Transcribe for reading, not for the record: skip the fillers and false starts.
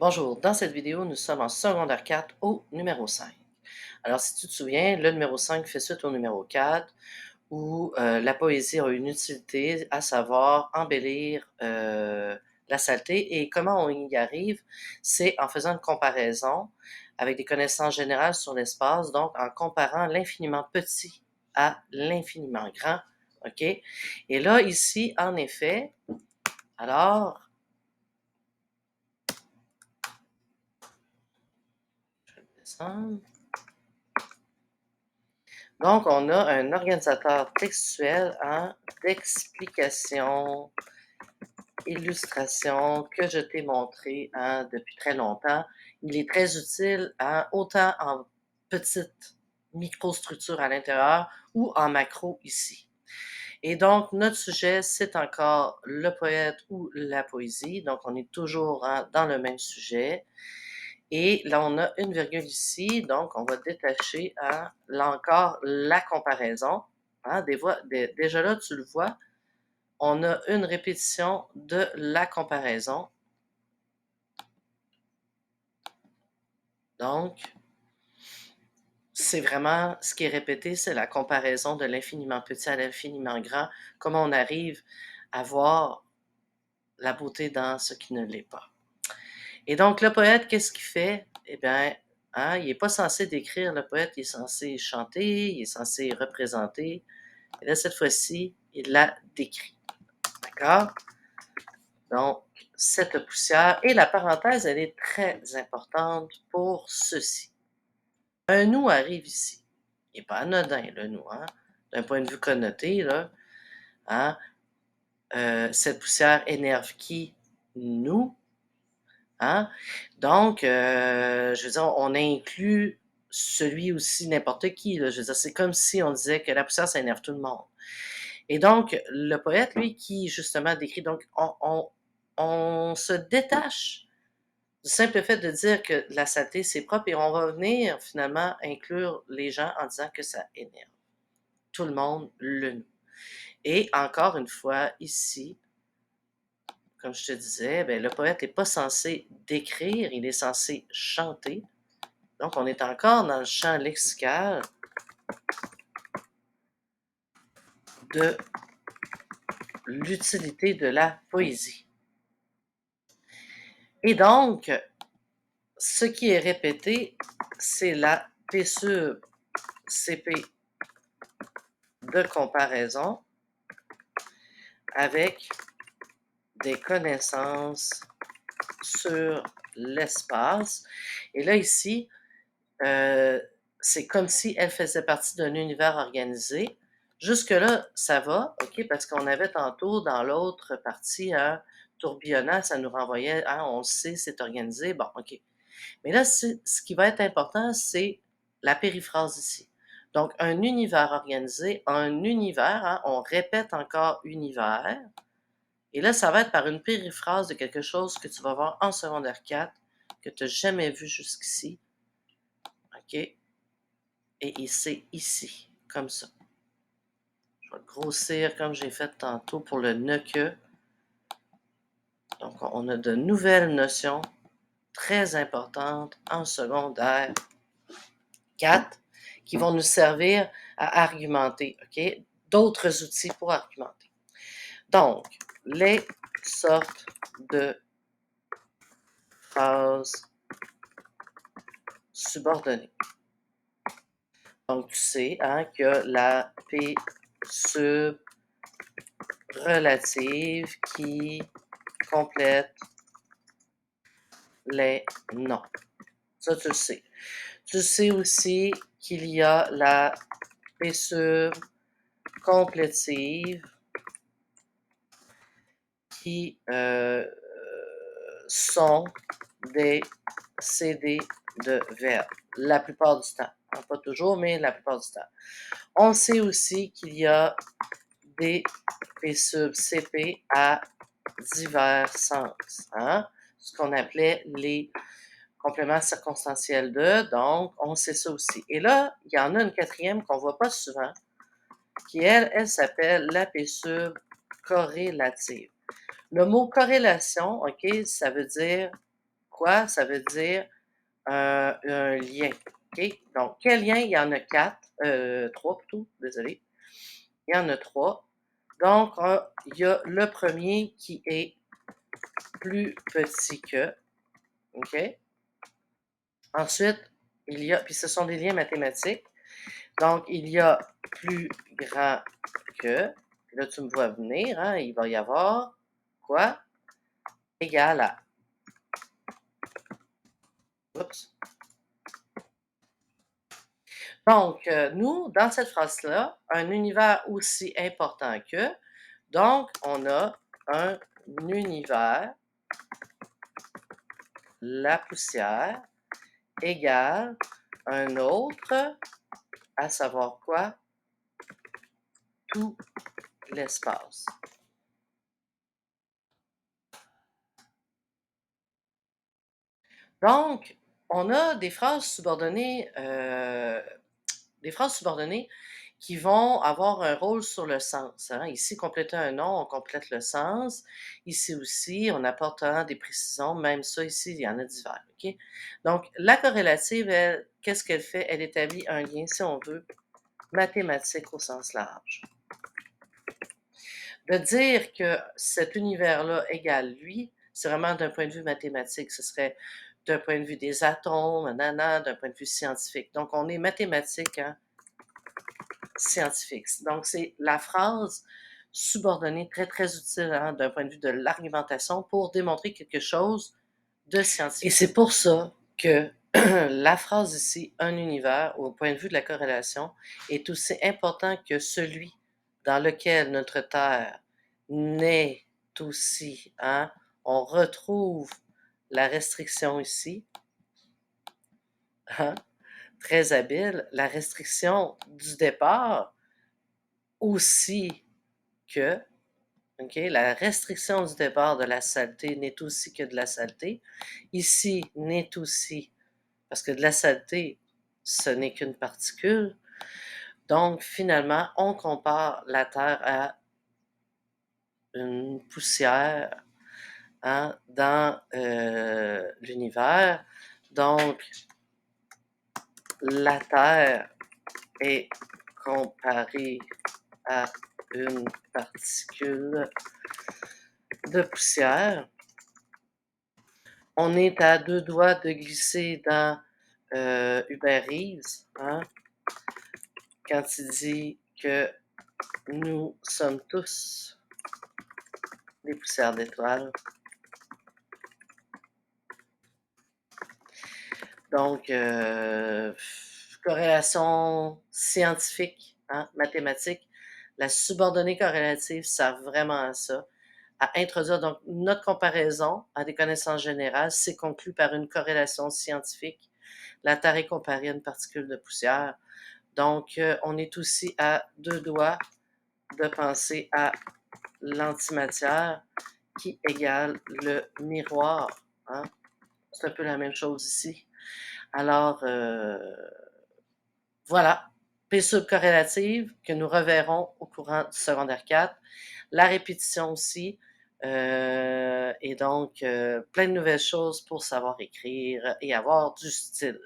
Bonjour, dans cette vidéo, nous sommes en secondaire 4 au numéro 5. Alors, si tu te souviens, le numéro 5 fait suite au numéro 4 où la poésie a une utilité, à savoir embellir la saleté. Et comment on y arrive? C'est en faisant une comparaison avec des connaissances générales sur l'espace, donc en comparant l'infiniment petit à l'infiniment grand. OK? Et là, ici, en effet, alors, je vais descendre. Donc, on a un organisateur textuel d'explication, illustration que je t'ai montré depuis très longtemps. Il est très utile autant en petite microstructure à l'intérieur ou en macro ici. Et donc, notre sujet, c'est encore le poète ou la poésie. Donc, on est toujours dans le même sujet. Et là, on a une virgule ici, donc on va détacher là encore la comparaison. Déjà là, tu le vois, on a une répétition de la comparaison. Donc, c'est vraiment ce qui est répété, c'est la comparaison de l'infiniment petit à l'infiniment grand, comment on arrive à voir la beauté dans ce qui ne l'est pas. Et donc, le poète, qu'est-ce qu'il fait? Eh bien, il n'est pas censé décrire, le poète, il est censé chanter, il est censé représenter. Et là, cette fois-ci, il la décrit. D'accord? Donc, cette poussière, et la parenthèse, elle est très importante pour ceci. Un nous arrive ici. Il n'est pas anodin, le nous, hein? D'un point de vue connoté, là. Hein? Cette poussière énerve qui? Nous. Hein? Donc, je veux dire, on inclut celui aussi, n'importe qui. Là. Je veux dire, c'est comme si on disait que la poussière, ça énerve tout le monde. Et donc, le poète, lui, qui justement décrit, donc, on se détache du simple fait de dire que la saleté, c'est propre et on va venir finalement inclure les gens en disant que ça énerve. Tout le monde, le nous. Et encore une fois, ici, comme je te disais, ben, le poète n'est pas censé décrire, il est censé chanter. Donc, on est encore dans le champ lexical de l'utilité de la poésie. Et donc, ce qui est répété, c'est la P sub CP de comparaison avec des connaissances sur l'espace. Et là, ici, c'est comme si elle faisait partie d'un univers organisé. Jusque-là, ça va, OK, parce qu'on avait tantôt dans l'autre partie un tourbillonnant, ça nous renvoyait, on le sait, c'est organisé, bon, OK. Mais là, ce qui va être important, c'est la périphrase ici. Donc, un univers organisé, un univers, on répète encore univers, et là, ça va être par une périphrase de quelque chose que tu vas voir en secondaire 4, que tu n'as jamais vu jusqu'ici, OK? Et c'est ici, comme ça. Je vais grossir comme j'ai fait tantôt pour le ne que. Donc, on a de nouvelles notions très importantes en secondaire 4 qui vont nous servir à argumenter, OK? D'autres outils pour argumenter. Donc, les sortes de phrases subordonnées. Donc, tu sais que la P sub relative qui complète les noms. Ça, tu le sais. Tu sais aussi qu'il y a la P sub complétive qui sont des CD de verbes. La plupart du temps. Pas toujours, mais la plupart du temps. On sait aussi qu'il y a des P sub CP à divers sens. Hein? Ce qu'on appelait les compléments circonstanciels de, donc on sait ça aussi. Et là, il y en a une quatrième qu'on ne voit pas souvent, qui, elle s'appelle la P sub corrélative. Le mot corrélation, OK, ça veut dire quoi? Ça veut dire un lien. OK? Donc, quel lien? Il y en a 4, 3 plutôt, désolé. Il y en a 3. Donc, il y a le premier qui est plus petit que. OK? Ensuite, il y a, puis ce sont des liens mathématiques. Donc, il y a plus grand que. Là, tu me vois venir, hein? Il va y avoir quoi? Égal à. Oups. Donc, nous, dans cette phrase-là, un univers aussi important que. Donc, on a un univers, la poussière, égale un autre, à savoir quoi? Tout l'espace. Donc, on a des phrases subordonnées qui vont avoir un rôle sur le sens, hein. Ici, compléter un nom, on complète le sens. Ici aussi, on apporte, hein, des précisions. Même ça, ici, il y en a divers, OK? Donc, la corrélative, elle, qu'est-ce qu'elle fait? Elle établit un lien, si on veut, mathématique au sens large. De dire que cet univers-là égale lui, c'est vraiment d'un point de vue mathématique. Ce serait d'un point de vue des atomes, nanana, d'un point de vue scientifique. Donc, on est mathématique, hein, scientifique. Donc, c'est la phrase subordonnée très, très utile, hein, d'un point de vue de l'argumentation pour démontrer quelque chose de scientifique. Et c'est pour ça que la phrase ici, un univers, au point de vue de la corrélation, est aussi important que celui dans lequel notre Terre naît aussi. Hein? On retrouve la restriction ici. Hein? Très habile. La restriction du départ aussi que, OK, la restriction du départ de la saleté n'est aussi que de la saleté. Ici, n'est aussi, parce que de la saleté, ce n'est qu'une particule. Donc, finalement, on compare la Terre à une poussière, hein, dans l'univers. Donc, la Terre est comparée à une particule de poussière. On est à 2 doigts de glisser dans Uber Eats, hein, quand il dit que nous sommes tous des poussières d'étoiles. Donc, corrélation scientifique, hein, mathématique. La subordonnée corrélative sert vraiment à ça, à introduire donc notre comparaison à des connaissances générales. C'est conclu par une corrélation scientifique. La Terre est comparée à une particule de poussière. Donc, on est aussi à 2 doigts de penser à l'antimatière qui égale le miroir. Hein? C'est un peu la même chose ici. Alors, voilà, P subcorrélative que nous reverrons au courant du secondaire 4. La répétition aussi. Et donc, plein de nouvelles choses pour savoir écrire et avoir du style.